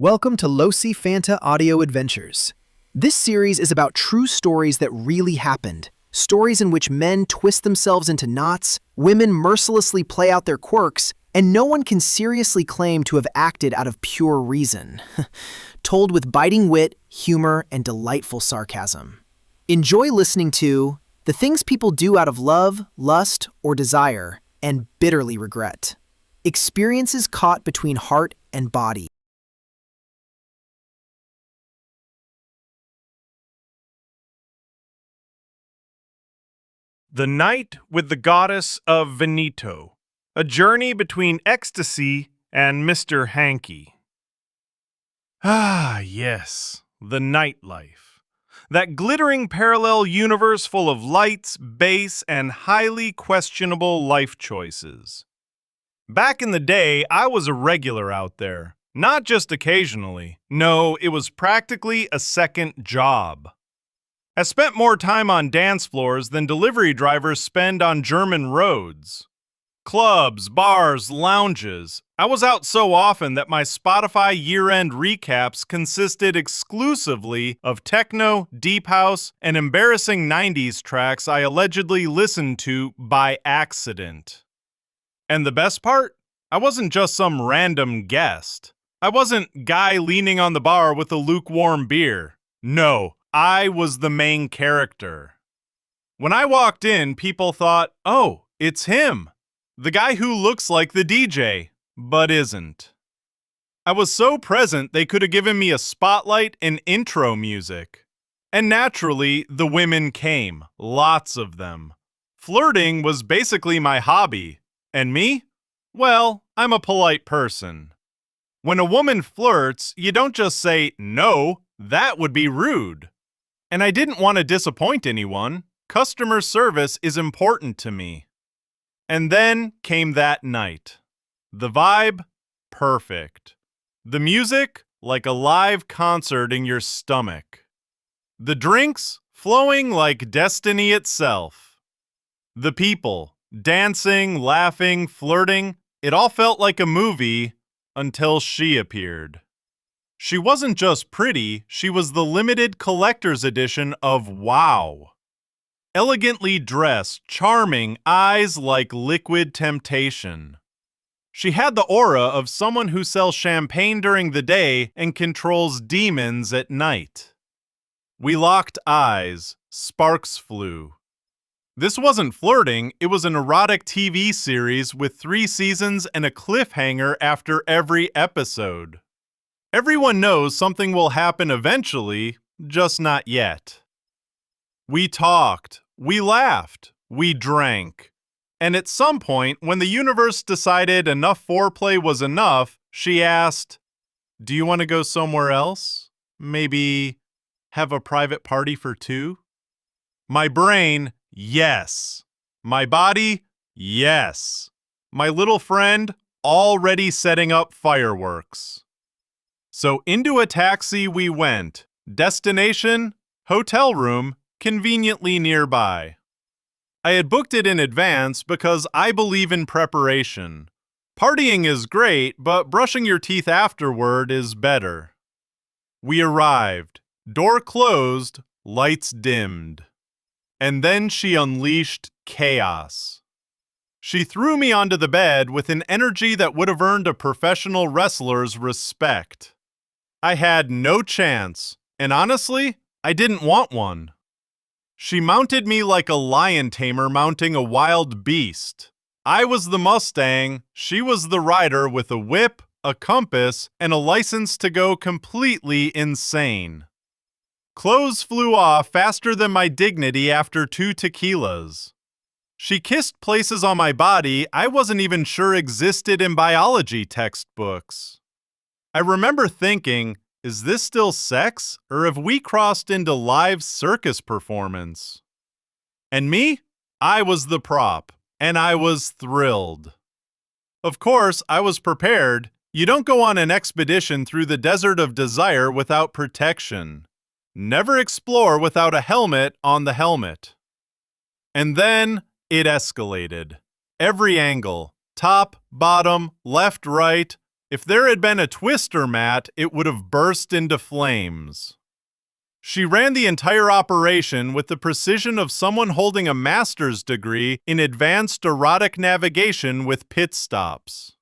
Welcome to Losi Fanta Audio Adventures. This series is about true stories that really happened. Stories in which men twist themselves into knots, women mercilessly play out their quirks, and no one can seriously claim to have acted out of pure reason. Told with biting wit, humor, and delightful sarcasm. Enjoy listening to the things people do out of love, lust, or desire, and bitterly regret. Experiences caught between heart and body. The Night with the Goddess of Vinito, a journey between Ecstasy and Mr. Hanky. Ah, yes, the nightlife. That glittering parallel universe full of lights, bass, and highly questionable life choices. Back in the day, I was a regular out there, not just occasionally. No, it was practically a second job. I spent more time on dance floors than delivery drivers spend on German roads. Clubs, bars, lounges. I was out so often that my Spotify year-end recaps consisted exclusively of techno, deep house, and embarrassing 90s tracks I allegedly listened to by accident. And the best part? I wasn't just some random guest. I wasn't guy leaning on the bar with a lukewarm beer. No. I was the main character. When I walked in, people thought, oh, it's him. The guy who looks like the DJ, but isn't. I was so present they could have given me a spotlight and intro music. And naturally, the women came, lots of them. Flirting was basically my hobby. And me? Well, I'm a polite person. When a woman flirts, you don't just say, no, that would be rude. And I didn't want to disappoint anyone. Customer service is important to me. And then came that night. The vibe, perfect. The music, like a live concert in your stomach. The drinks, flowing like destiny itself. The people, dancing, laughing, flirting, it all felt like a movie until she appeared. She wasn't just pretty, she was the limited collector's edition of Wow. Elegantly dressed, charming, eyes like liquid temptation. She had the aura of someone who sells champagne during the day and controls demons at night. We locked eyes, sparks flew. This wasn't flirting, it was an erotic TV series with 3 seasons and a cliffhanger after every episode. Everyone knows something will happen eventually, just not yet. We talked, we laughed, we drank. And at some point, when the universe decided enough foreplay was enough, she asked, "Do you want to go somewhere else? Maybe have a private party for 2?" My brain, yes. My body, yes. My little friend, already setting up fireworks. So into a taxi we went. Destination, hotel room, conveniently nearby. I had booked it in advance because I believe in preparation. Partying is great, but brushing your teeth afterward is better. We arrived. Door closed, lights dimmed. And then she unleashed chaos. She threw me onto the bed with an energy that would have earned a professional wrestler's respect. I had no chance, and honestly, I didn't want one. She mounted me like a lion tamer mounting a wild beast. I was the Mustang, she was the rider with a whip, a compass, and a license to go completely insane. Clothes flew off faster than my dignity after 2 tequilas. She kissed places on my body I wasn't even sure existed in biology textbooks. I remember thinking, is this still sex, or have we crossed into live circus performance? And me? I was the prop, and I was thrilled. Of course, I was prepared. You don't go on an expedition through the desert of desire without protection. Never explore without a helmet on the helmet. And then it escalated. Every angle, top, bottom, left, right, If there had been a twister mat, it would have burst into flames. She ran the entire operation with the precision of someone holding a master's degree in advanced erotic navigation with pit stops.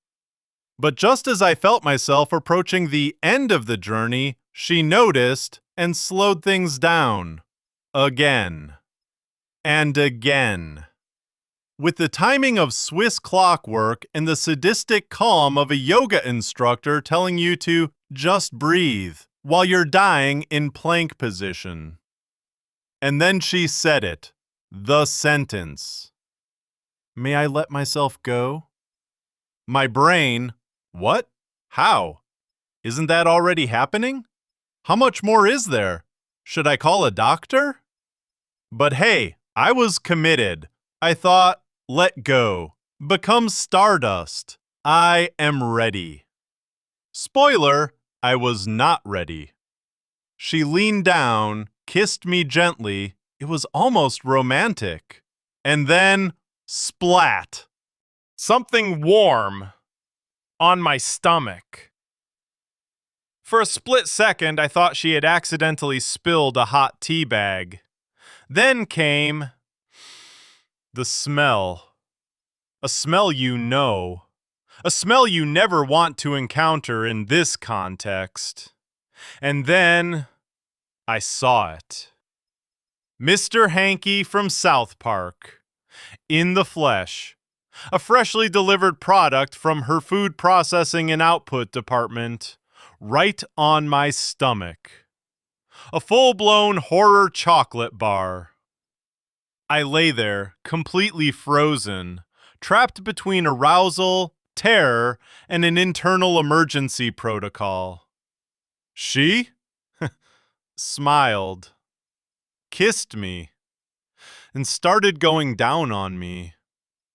But just as I felt myself approaching the end of the journey, she noticed and slowed things down. Again. And again. With the timing of Swiss clockwork and the sadistic calm of a yoga instructor telling you to just breathe while you're dying in plank position. And then she said it, the sentence. May I let myself go? My brain, what? How? Isn't that already happening? How much more is there? Should I call a doctor? But hey, I was committed. I thought, let go. Become stardust. I am ready. Spoiler, I was not ready. She leaned down, kissed me gently. It was almost romantic. And then, splat. Something warm on my stomach. For a split second, I thought she had accidentally spilled a hot tea bag. Then came the smell. A smell you know. A smell you never want to encounter in this context. And then I saw it. Mr. Hanky from South Park. In the flesh. A freshly delivered product from her food processing and output department. Right on my stomach. A full-blown horror chocolate bar. I lay there, completely frozen, trapped between arousal, terror, and an internal emergency protocol. She smiled, kissed me, and started going down on me,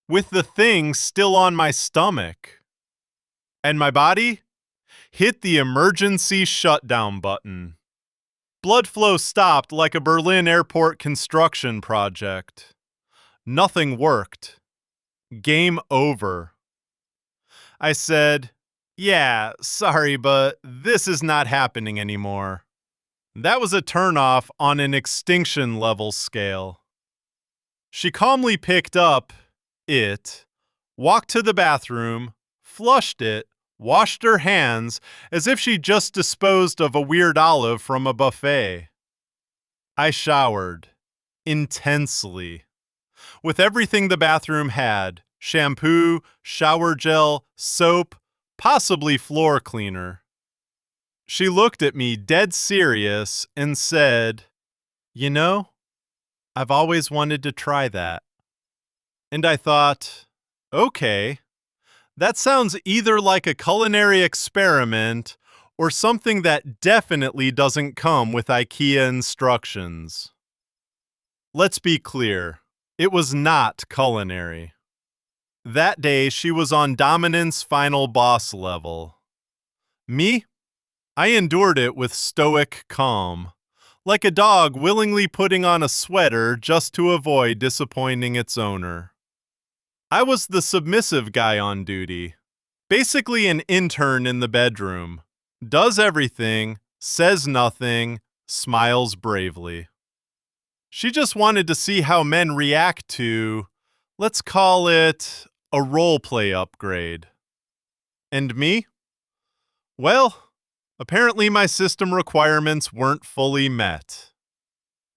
with the thing still on my stomach. And my body hit the emergency shutdown button. Blood flow stopped like a Berlin airport construction project. Nothing worked. Game over. I said, yeah, sorry, but this is not happening anymore. That was a turnoff on an extinction level scale. She calmly picked up it, walked to the bathroom, flushed it, washed her hands as if she just disposed of a weird olive from a buffet. I showered. Intensely. With everything the bathroom had. Shampoo, shower gel, soap, possibly floor cleaner. She looked at me dead serious and said, you know, I've always wanted to try that. And I thought, okay, that sounds either like a culinary experiment or something that definitely doesn't come with IKEA instructions. Let's be clear, it was not culinary. That day, she was on dominance final boss level. Me? I endured it with stoic calm, like a dog willingly putting on a sweater just to avoid disappointing its owner. I was the submissive guy on duty, basically an intern in the bedroom, does everything, says nothing, smiles bravely. She just wanted to see how men react to, let's call it, a role-play upgrade. And me? Well, apparently my system requirements weren't fully met.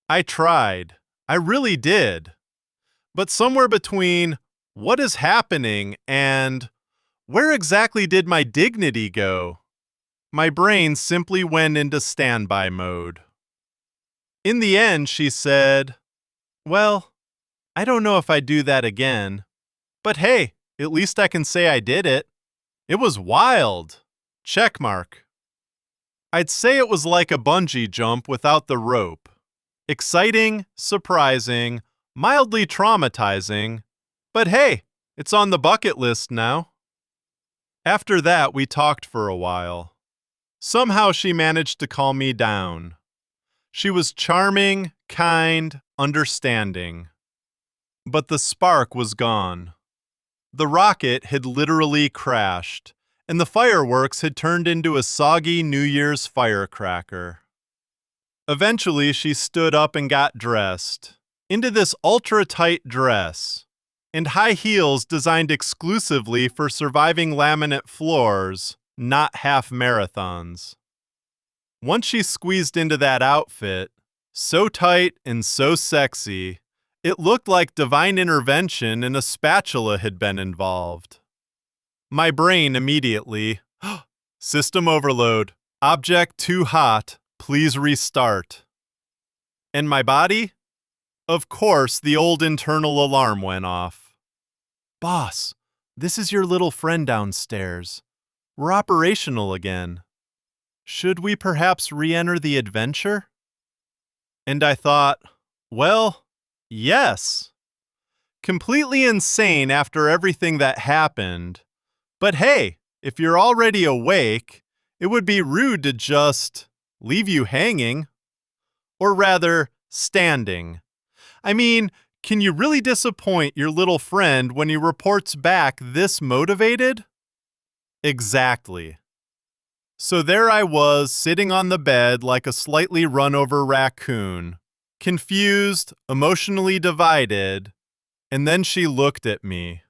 I tried. I really did. But somewhere between what is happening and where exactly did my dignity go? My brain simply went into standby mode. In the end, she said, well, I don't know if I'd do that again. But hey, at least I can say I did it. It was wild. Check mark. I'd say it was like a bungee jump without the rope. Exciting, surprising, mildly traumatizing. But hey, it's on the bucket list now. After that, we talked for a while. Somehow she managed to calm me down. She was charming, kind, understanding. But the spark was gone. The rocket had literally crashed, and the fireworks had turned into a soggy New Year's firecracker. Eventually, she stood up and got dressed into this ultra-tight dress and high heels designed exclusively for surviving laminate floors, not half marathons. Once she squeezed into that outfit, so tight and so sexy, it looked like divine intervention and a spatula had been involved. My brain immediately, system overload, object too hot, please restart. And my body? Of course, the old internal alarm went off. Boss, this is your little friend downstairs. We're operational again. Should we perhaps re-enter the adventure? And I thought, well, yes. Completely insane after everything that happened. But hey, if you're already awake, it would be rude to just leave you hanging. Or rather, standing. I mean, can you really disappoint your little friend when he reports back this motivated? Exactly. So there I was, sitting on the bed like a slightly run-over raccoon, confused, emotionally divided, and then she looked at me.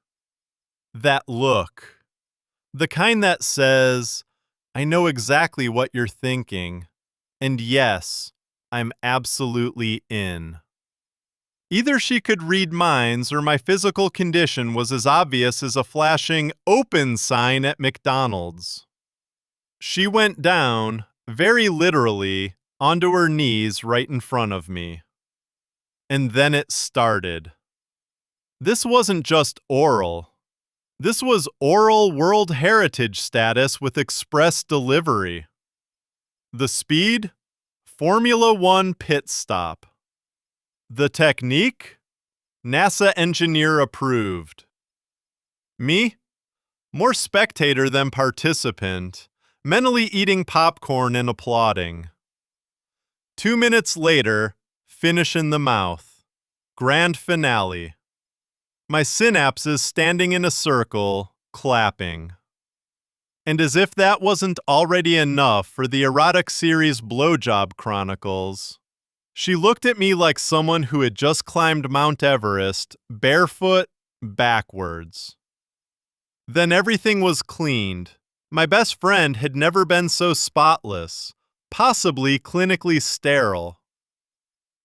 That look. The kind that says, I know exactly what you're thinking, and yes, I'm absolutely in. Either she could read minds or my physical condition was as obvious as a flashing open sign at McDonald's. She went down, very literally, onto her knees right in front of me. And then it started. This wasn't just oral. This was oral World Heritage status with express delivery. The speed? Formula One pit stop. The technique? NASA engineer approved. Me? More spectator than participant, mentally eating popcorn and applauding. 2 minutes later, finish in the mouth. Grand finale. My synapses standing in a circle, clapping. And as if that wasn't already enough for the erotic series Blowjob Chronicles, she looked at me like someone who had just climbed Mount Everest, barefoot, backwards. Then everything was cleaned. My best friend had never been so spotless, possibly clinically sterile.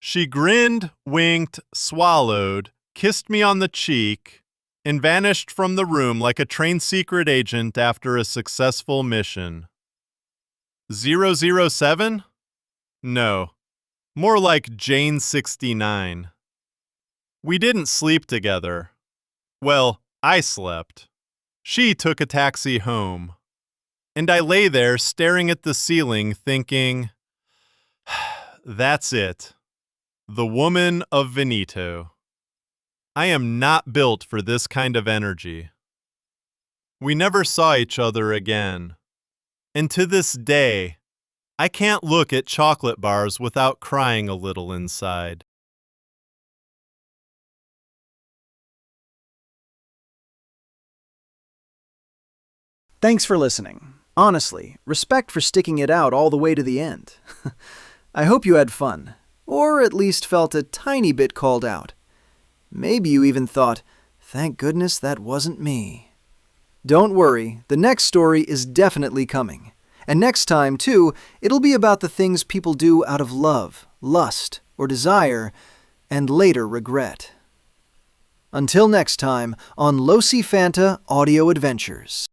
She grinned, winked, swallowed, kissed me on the cheek, and vanished from the room like a trained secret agent after a successful mission. 007? No. More like Jane 69. We didn't sleep together. Well, I slept. She took a taxi home. And I lay there staring at the ceiling thinking, that's it. The woman of Vinito. I am not built for this kind of energy. We never saw each other again. And to this day, I can't look at chocolate bars without crying a little inside. Thanks for listening. Honestly, respect for sticking it out all the way to the end. I hope you had fun, or at least felt a tiny bit called out. Maybe you even thought, thank goodness that wasn't me. Don't worry, the next story is definitely coming. And next time, too, it'll be about the things people do out of love, lust, or desire, and later regret. Until next time, on Losi Fanta Audio Adventures.